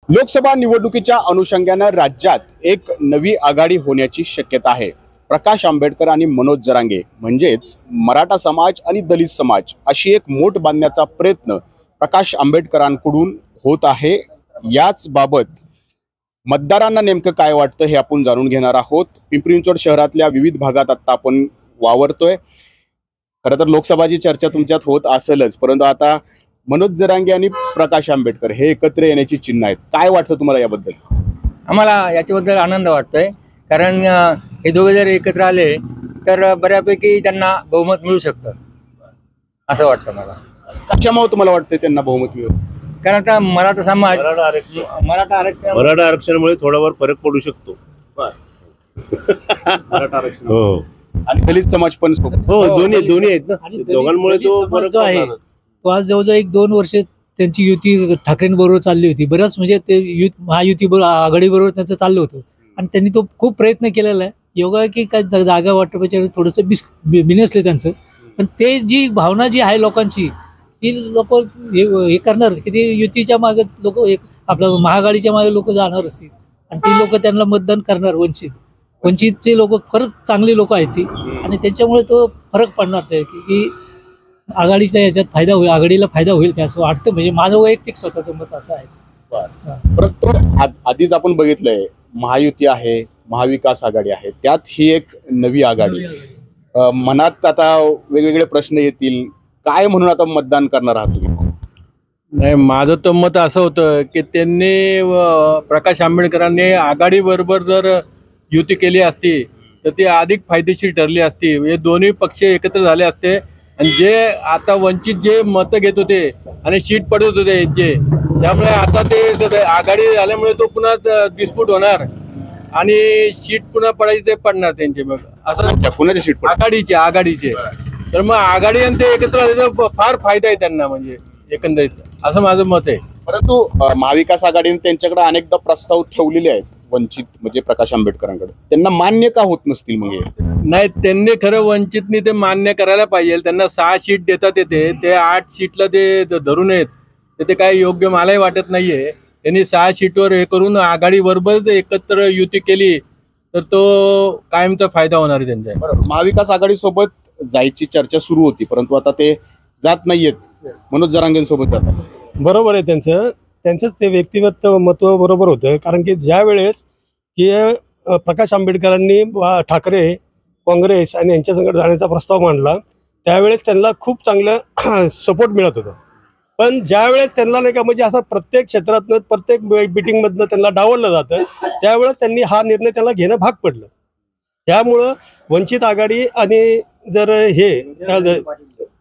लोकसभा निवडणुकीच्या अनुषंगाने राज्यात एक नवी आघाडी होण्याची शक्यता आहे। प्रकाश आंबेडकर आणि मनोज जरांगे म्हणजेच मराठा समाज आणि दलित समाज अशी एक मोठ बांधण्याचा प्रयत्न प्रकाश आंबेडकरांकडून होत आहे। याच बाबत मतदारांना नेमकं काय वाटतं हे आपण जाणून घेणार आहोत। पिंपरी चिंचवड शहरातल्या विविध भागात आता आपण वावरतोय। खरं तर लोकसभाची चर्चा तुमच्यात होत असेलच, परंतु आता मनोज जरांगे आणि प्रकाश आंबेडकर हे एकत्र येण्याची चिन्ह आहेत। काय वाटतं तुम्हाला याबद्दल? आम्हाला याच्याबद्दल आनंद वाटतोय, कारण हे दोघे जर एकत्र आले तर बऱ्यापैकी त्यांना बहुमत मिळू शकतं असं वाटतं मला। कशामुळे तुम्हाला वाटतं त्यांना बहुमत मिळेल? कारण आता मराठा समाज मराठा आरक्षणामुळे थोडाफार फरक पडू शकतो। मराठा आरक्षण हो, आणि दलित समाज पण हो, दोन्ही आहेत ना, दोघांमुळे तो फरक जो आहे तो आज जवळजवळ 1-2 वर्ष त्यांची युती ठाकरेंबरोबर चालली होती। बऱ्याच म्हणजे ते महायुती बरोबर आघाडीबरोबर त्यांचं चाललं होतं आणि त्यांनी तो खूप प्रयत्न केलेला आहे। योगा की काय जागा वाटपाच्या थोडंसं बिनसले त्यांचं, पण ते जी भावना जी आहे लोकांची ती लोक हे करणार की ती युतीच्या मागे लोक आपल्या महाआघाडीच्या मागे लोक जाणार असतील आणि ती लोक त्यांना मतदान करणार। वंचितचे लोक खरंच चांगली लोक आहेत ती, आणि त्याच्यामुळे तो फरक पडणार नाही की आघाडीच्या याच्यात फायदा होईल, आघाडीला फायदा होईल ते असं वाटतं। म्हणजे माझं वैयक्तिक स्वतःचं मत असं आहे। परंतु आधीच आपण बघितलंय महायुती आहे, महाविकास आघाडी आहे, त्यात ही एक नवी आघाडी। मनात आता वेगवेगळे प्रश्न येतील, काय म्हणून आता मतदान करणार आहात तुम्ही? नाही, माझं तर मत असं होतं की त्यांनी प्रकाश आंबेडकरांनी आघाडी बरोबर जर युती केली असती तर ती अधिक फायदेशीर ठरली असती। हे दोन्ही पक्ष एकत्र झाले असते आणि जे आता वंचित जे मतं घेत होते आणि सीट पडत होते यांचे, त्यामुळे आता ते आघाडी झाल्यामुळे तो पुन्हा डिस्प्यूट होणार आणि सीट पुन्हा पडायची ते पडणार त्यांचे। मग असं कुणाची सीट? आघाडीचे तर मग आघाडी आणि ते एकत्र आले तर फार फायदा आहे त्यांना, म्हणजे एकंदरीत असं माझं मत आहे। परंतु महाविकास आघाडीने त्यांच्याकडे अनेकदा प्रस्ताव ठेवलेले आहेत वंचित म्हणजे प्रकाश आंबेडकरांकडे, त्यांना मान्य का होत नसतील? मग हे नाही, त्यांनी खरं वंचितनी ते मान्य करायला पाहिजे। त्यांना 6 सीट देतात येते, ते 8 सीटला ते धरून आहेत, ते काही योग्य मलाही वाटत नाहीये। त्यांनी 6 सीटवर हे करून आघाडी बरोबर एकत्र युती केली तर तो कायमचा फायदा होणार आहे त्यांचा। महाविकास आघाडी सोबत जायची चर्चा सुरू होती, परंतु आता ते जात नाहीयेत, मनोज जरांगेंसोबत जातात। बरोबर आहे त्यांचं ते व्यक्तिगत महत्व बरोबर होतं, कारण की ज्या वेळेस की प्रकाश आंबेडकरांनी ठाकरे, काँग्रेस आणि यांच्या संगत जाण्याचा प्रस्ताव मांडला त्यावेळेस त्यांना खूप चांगलं सपोर्ट मिळत होतं। पण ज्यावेळेस त्यांना नाही का म्हणजे असं प्रत्येक क्षेत्रातनं प्रत्येक मिटिंगमधनं त्यांना डावललं जातं, त्यावेळेस त्यांनी हा निर्णय त्यांना घेणं भाग पडलं। त्यामुळं वंचित आघाडी आणि जर हे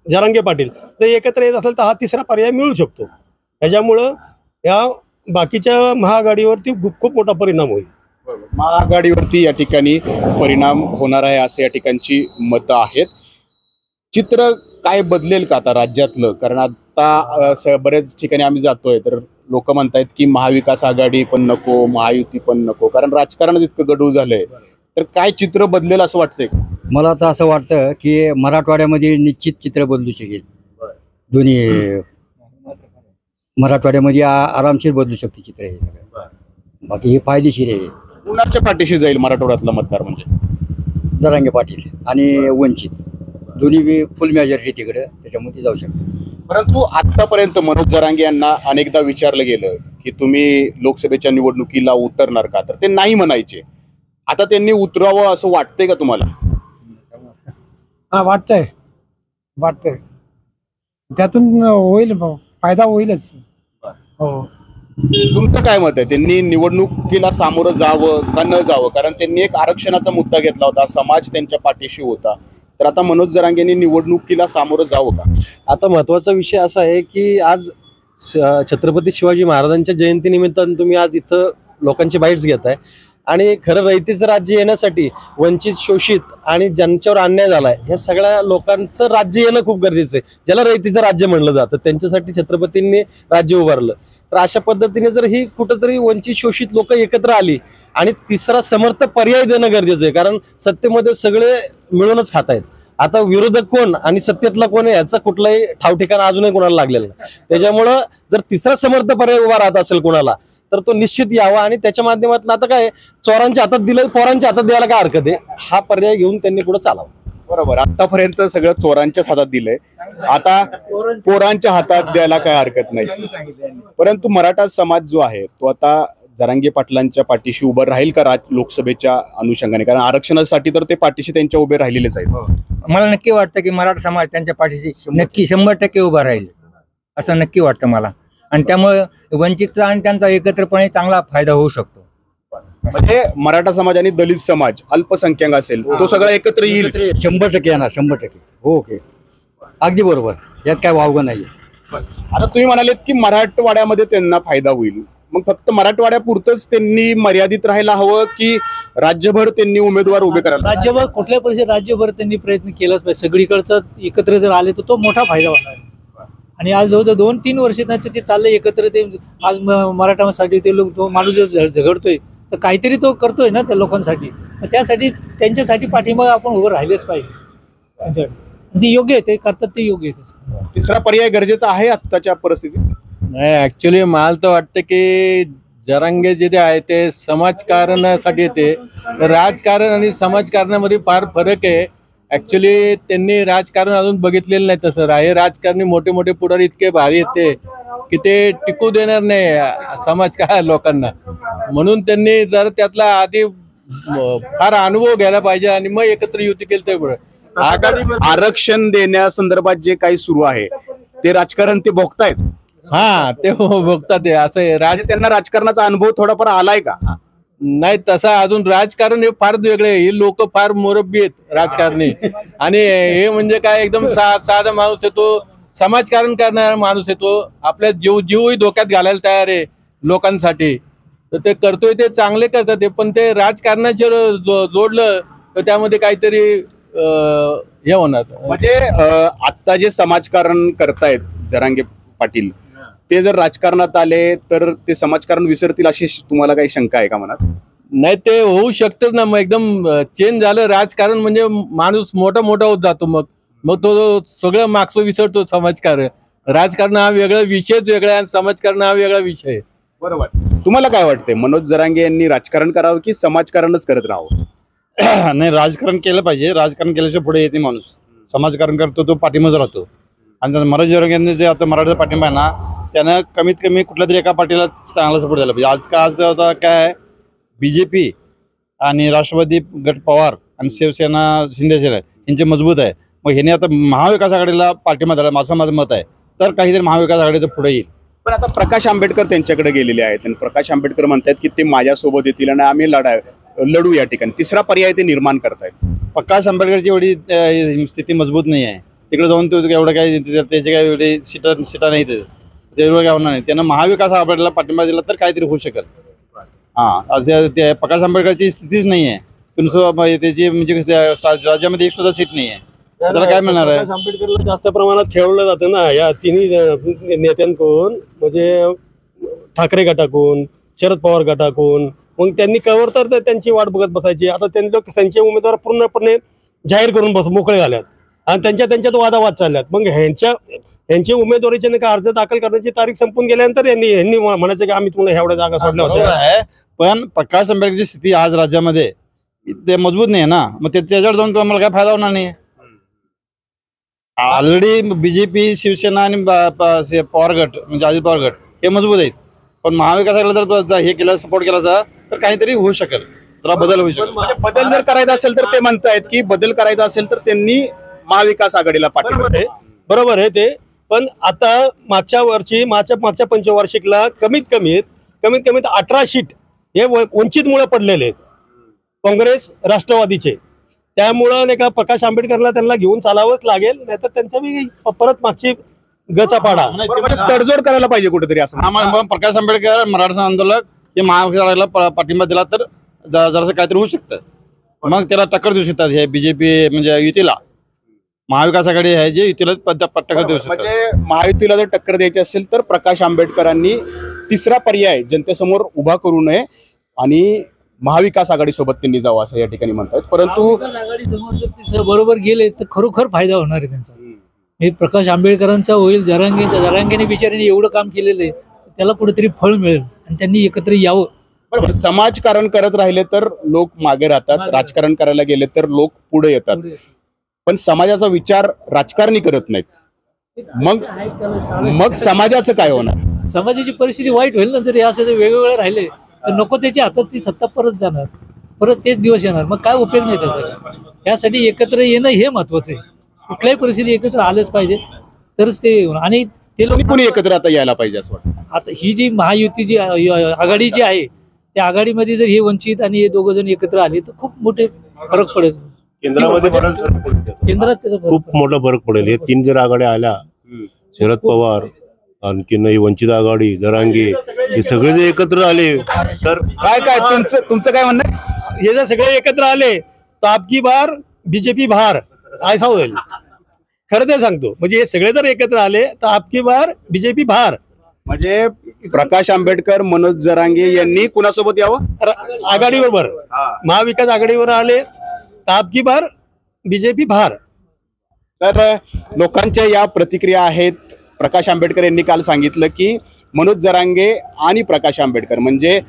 जरांगे पाटील तर एकत्र येत असेल तर हा तिसरा पर्याय मिळू शकतो। त्याच्यामुळं या बाकीच्या महाआघाडीवरती खूप मोठा परिणाम होईल। महाआघाडीवरती या ठिकाणी परिणाम होणार आहे असे या ठिकाणची मतं आहेत। चित्र काय बदलेल का आता राज्यातलं? कारण आता बरेच ठिकाणी आम्ही जातोय तर लोक म्हणतायत की महाविकास आघाडी पण नको, महायुती पण नको, कारण राजकारणच इतकं गढूळ झालंय। तर काय चित्र बदलेल असं वाटतंय? मला तर असं वाटतं की मराठवाड्यामध्ये निश्चित चित्र बदलू शकेल। दोन्ही मराठवाड्यामध्ये आरामशीर बदलू शकते चित्र हे सगळं। बाकी हे फायदेशीर आहे। कुणाच्या पाठीशी जाईल मराठवाड्यातला मतदार? म्हणजे जरांगे पाटील आणि वंचित दोन्ही फुल मेजॉरिटी तिकडे, त्याच्यामध्ये जाऊ शकते। परंतु आतापर्यंत मनोज जरांगे यांना अनेकदा विचारलं गेलं की तुम्ही लोकसभेच्या निवडणुकीला उतरणार का, तर ते नाही म्हणायचे। आता त्यांनी उतरावं असं वाटतंय का तुम्हाला? हा, वाटतंय त्यातून होईल, फायदा होईलच। हो, तुमचं काय मत आहे? त्यांनी निवडणुकीला सामोरं जावं का न जावं? कारण त्यांनी एक आरक्षणाचा मुद्दा घेतला होता, समाज त्यांच्या पाठीशी होता, तर आता मनोज जरांगेंनी निवडणुकीला सामोरं जावं का? आता महत्त्वाचा विषय असा आहे की आज छत्रपती शिवाजी महाराजांच्या जयंतीनिमित्तानं तुम्ही आज इथं लोकांची बाईट्स घेताय आणि खरं रयतेचं राज्य येण्यासाठी वंचित, शोषित आणि ज्यांच्यावर अन्याय झालाय ह्या सगळ्या लोकांचं राज्य येणं खूप गरजेचं आहे, ज्याला रयतेचं राज्य म्हणलं जातं। त्यांच्यासाठी छत्रपतींनी राज्य उभारलं। तर अशा पद्धतीने जर ही कुठंतरी वंचित, शोषित लोक एकत्र आली आणि तिसरा समर्थ पर्याय देणं गरजेचं आहे, कारण सत्तेमध्ये सगळे मिळूनच खात आहेत। आता विरोधक कोण आणि सत्तेतला कोण आहे याचा कुठलाही ठाव ठिकाण अजूनही कोणाला लागलेला नाही। त्याच्यामुळं जर तिसरा समर्थ पर्याय उभा राहत असेल कोणाला तर तो निश्चित यावा आणि त्याच्या माध्यमातून आता काय चोरांच्या हातात दिलं, पोरांच्या हातात द्यायला काय हरकत आहे, हा पर्याय घेऊन त्यांनी पुढे चालावं. बरोबर, आतापर्यंत सगळं चोरांच्याच हातात दिलंय, आता पोरांच्या हातात द्यायला काय हरकत नाही. परंतु मराठा समाज जो आहे तो आता जरांगे पाटलांच्या पाठीशी उभं राहील का लोकसभेच्या अनुषंगाने? कारण आरक्षणासाठी तर ते पाठीशी त्यांच्या उभे राहिलेलेच आहेत. मला नक्की वाटतं की मराठा समाज त्यांच्या पाठीशी नक्की 100% उभा राहील असं नक्की वाटतं मला. आणि त्यामुळे वंचितचा आणि त्यांचा एकत्रपणे चांगला फायदा होऊ शकतो. म्हणजे मराठा समाज आणि दलित समाज अल्पसंख्याक असेल तो सगळा एकत्र येईल. 100% येणार, 100%. ओके, अगदी बरोबर, यात काय वावगं नाहीये. आता तुम्ही म्हणालेत की मराठवाड्यामध्ये त्यांना फायदा होईल, मग फक्त मराठवाड्यापुरतच त्यांनी मर्यादित राहायला हवं की राज्यभर त्यांनी उमेदवार उभे करायला? राज्यभर कुठल्या परिषद राज्यभर त्यांनी प्रयत्न केलाच पाहिजे. सगळीकडचं एकत्र जर आले तर तो मोठा फायदा होणार. आणि आज जवळ 2-3 वर्ष त्यांचं ते चाललंय एकत्र. ते आज मराठासाठी ते लोक, तो माणूस जर झगडतोय तर काहीतरी तो करतोय ना त्या लोकांसाठी. त्यासाठी त्यांच्यासाठी पाठीमागे आपण उभं राहिलेच पाहिजे. ते योग्य आहे, ते करतात ते योग्य आहे. तिसरा पर्याय गरजेचा आहे आत्ताच्या परिस्थितीत? नाही, ऍक्च्युली मला तर वाटतं की जरांगे जे आहे ते समाजकारणासाठी येते. राजकारण आणि समाजकारणामध्ये फार फरक आहे. ऍक्च्युली त्यांनी राजकारण अजून बघितलेलं नाही. तसं हे राजकारणी मोठे मोठे पुढारी इतके भारी येते की ते टिकू देणार नाही समाज का लोकांना. म्हणून त्यांनी जर त्यातला आधी फार अनुभव घ्यायला पाहिजे आणि मग एकत्र युती केली तर बरं. आरक्षण देण्यासंदर्भात जे काही सुरू आहे ते राजकारण ते भोगतायत. हा, ते बघतात ते असं आहे. त्यांना राजकारणाचा अनुभव थोडाफार आलाय का? नाही, तसा अजून राजकारण हे फार वेगळे. ही लोक फार मोरब्बी आहेत राजकारणी. आणि हे म्हणजे काय एकदम साधा माणूस आहे, तो समाजकारण करणारा माणूस आहे. तो आपल्या जीवही धोक्यात घालायला तयार आहे लोकांसाठी. तर ते करतोय, ते चांगले करतात ते. पण ते राजकारणाचे जोडलं तर त्यामध्ये काहीतरी हे होणार. म्हणजे आता जे समाजकारण करतायत जरांगे पाटील, ते जर राजकारणात आले तर ते समाजकारण विसरतील अशी तुम्हाला काही शंका आहे का मनात? नाही, ते होऊ शकतं ना. मग एकदम चेंज झालं राजकारण म्हणजे माणूस मोठा होत जातो. मग तो सगळं मागचं विसरतो. समाजकारण, राजकारण हा वेगळा विषयच वेगळा आहे आणि समाजकारण हा वेगळा विषय आहे. बरोबर. तुम्हाला काय वाटतंय, मनोज जरांगे यांनी राजकारण करावं की समाजकारणच करत राहावं? नाही, राजकारण केलं पाहिजे. राजकारण केल्याशिवाय पुढे येते माणूस. समाजकारण करतो तो पाठीमागे राहतो. आणि मनोज जरांगे जे आता मराठा पाठिंबा आहे ना, त्यानं कमीत कमी कुठल्या तरी एका पार्टीला चांगला सपोर्ट द्यायला पाहिजे. आज आता काय BJP आणि राष्ट्रवादी गट पवार आणि शिवसेना शिंदेसेना यांचे मजबूत आहे. मग ह्याने आता महाविकास आघाडीला पाठिंबा द्यायला माझं मत आहे. तर काहीतरी महाविकास आघाडीचं पुढे येईल. पण आता प्रकाश आंबेडकर त्यांच्याकडे गेलेले आहेत आणि प्रकाश आंबेडकर म्हणतात की ते माझ्यासोबत येतील आणि आम्ही लढू या ठिकाणी. तिसरा पर्याय ते निर्माण करतायत. प्रकाश आंबेडकरची एवढी स्थिती मजबूत नाही आहे. तिकडे जाऊन तो एवढं काय त्याचे काय एवढे सीटा नाही ते एवढं काय होणार नाही. त्यांना महाविकास आघाडीला पाठिंबा दिला तर काहीतरी होऊ शकेल. ते प्रकाश आंबेडकरची स्थितीच नाही आहे. त्याची म्हणजे राज्यामध्ये एक सुद्धा सीट नाही आहे. त्याला काय मिळणार आहे? आंबेडकरला जास्त प्रमाणात खेळवलं जातं ना या तिन्ही नेत्यांकडून, म्हणजे ठाकरे गटाकडून, शरद पवार गटाकडून. मग त्यांनी कवर तर त्यांची वाट बघत बसायची. आता त्यांचे उमेदवार पूर्णपणे जाहीर करून मोकळे झाल्यात आणि त्यांच्यात वादावाद चालल्यात. मग ह्यांची उमेदवारीचे नाही का अर्ज दाखल करण्याची तारीख संपून गेल्यानंतर यांनी म्हणायचं की आम्ही तुम्हाला एवढ्या जागा सोडल्या होत्या. पण प्रकाश आंबेडकरची स्थिती आज राज्यामध्ये ते मजबूत नाही आहे ना. मग त्याच्यावर जाऊन तुम्हाला काय फायदा होणार नाही. ऑलरेडी BJP, शिवसेना आणि पवार गट म्हणजे अजित पवार गट हे मजबूत आहेत. पण महाविकास आघाडीला जर हे केलं, सपोर्ट केला तर काहीतरी होऊ शकेल, जरा बदल होऊ शकेल. बदल जर करायचा असेल तर ते म्हणतायत की बदल करायचा असेल तर त्यांनी महाविकास आघाडीला पाठिंबा. बरोबर आहे ते. पण आता मागच्या पंचवार्षिकला कमीत कमीत 18 सीट हे वंचितमुळे पडलेले आहेत, काँग्रेस राष्ट्रवादीचे. त्यामुळं नाही का प्रकाश आंबेडकरला त्यांना घेऊन चालावंच लागेल, नाहीतर त्यांच्या परत मागची गचापाडा तडजोड करायला पाहिजे कुठेतरी असं. प्रकाश आंबेडकर मराठा आंदोलक हे महाविकास पाठिंबा दिला तर जरासं काहीतरी होऊ शकतं. मग त्याला टक्कर देऊ शकतात हे BJP म्हणजे युतीला. महाविकास आघाडी आहे जे युतीला टक्कर देऊ शकतात. म्हणजे महायुतीला जर टक्कर द्यायची असेल तर प्रकाश आंबेडकरांनी तिसरा पर्याय जनतेसमोर उभा करू नये आणि महाविकास आघाडी सोबत त्यांनी जावं असं या ठिकाणी म्हणतात. परंतु आघाडी समोर जर ते बरोबर गेले तर खरोखर फायदा होणार आहे त्यांचा. हे प्रकाश आंबेडकरांचा होईल. जरांगेने बिचाऱ्याने एवढं काम केलेलं आहे, त्याला कुठेतरी फळ मिळेल आणि त्यांनी एकत्र यावं. बरोबर, समाजकारण करत राहिले तर लोक मागे राहतात, राजकारण करायला गेले तर लोक पुढे येतात, पण समाजाचा विचार राजकारणी करत नाहीत. मग समाजाचं काय होणार? समाजाची परिस्थिती वाईट होईल ना, जर हे असं जर वेगवेगळे राहिले तर नको त्याच्या हातात ती सत्ता परत जाणार, परत तेच दिवस येणार, मग काय उपयोग नाही त्याचा. यासाठी एकत्र येणं हे महत्वाचं आहे. कुठल्याही परिस्थिती एकत्र आलंच पाहिजे तरच ते होणार. आणि ते लोक कोणी एकत्र आता यायला पाहिजे असं वाटतं. आता ही जी महायुती जी आघाडी जी आहे त्या आघाडीमध्ये जर हे वंचित आणि हे दोघं जण एकत्र आले तर खूप मोठे फरक पडेल. केंद्रामध्ये बराच फरक पडेल त्याचा. केंद्रात त्याचा फरक खूप मोठा फरक पडेल. हे 3 जर आघाड्या आल्या, शरद पवार, आणखीन ही वंचित आघाडी, जरांगे, हे सगळे जर एकत्र आले तर काय तुमचं काय म्हणणं आहे? हे जर सगळे एकत्र आले तर आपकी बार बीजेपी बाहर ऐसा होईल. खरं ते सांगतो, म्हणजे हे सगळे जर एकत्र आले तर आपकी बार बीजेपी बाहर. म्हणजे प्रकाश आंबेडकर, मनोज जरांगे यांनी कुणासोबत यावं? आघाडीबरोबर, महाविकास आघाडीवर आले तर आपकी बार बीजेपी बाहर. तर लोकांच्या या प्रतिक्रिया आहेत. प्रकाश आंबेडकर यांनी काल सांगितलं की मनोज जरांगे आणि प्रकाश आंबेडकर म्हणजे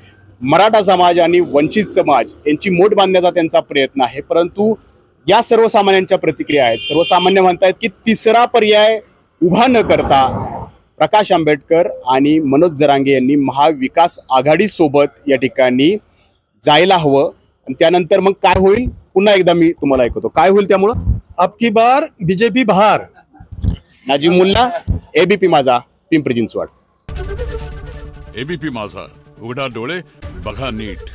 मराठा समाज आणि वंचित समाज यांची मोठ बांधण्याचा त्यांचा प्रयत्न आहे, परंतु या सर्वसामान्यांच्या प्रतिक्रिया आहेत. सर्वसामान्य म्हणतायत की तिसरा पर्याय उभा न करता प्रकाश आंबेडकर आणि मनोज जरांगे यांनी महाविकास आघाडी सोबत या ठिकाणी जायला हवं. आणि त्यानंतर मग काय होईल पुन्हा एकदा मी तुम्हाला ऐकवतो काय होईल. त्यामुळं आपकी बार बीजेपी बाहर. नाजिम मुल्ला, एबीपी माझा, पिंपरी चिंचवड. एबीपी माझा, उघडा डोळे बघा नीट.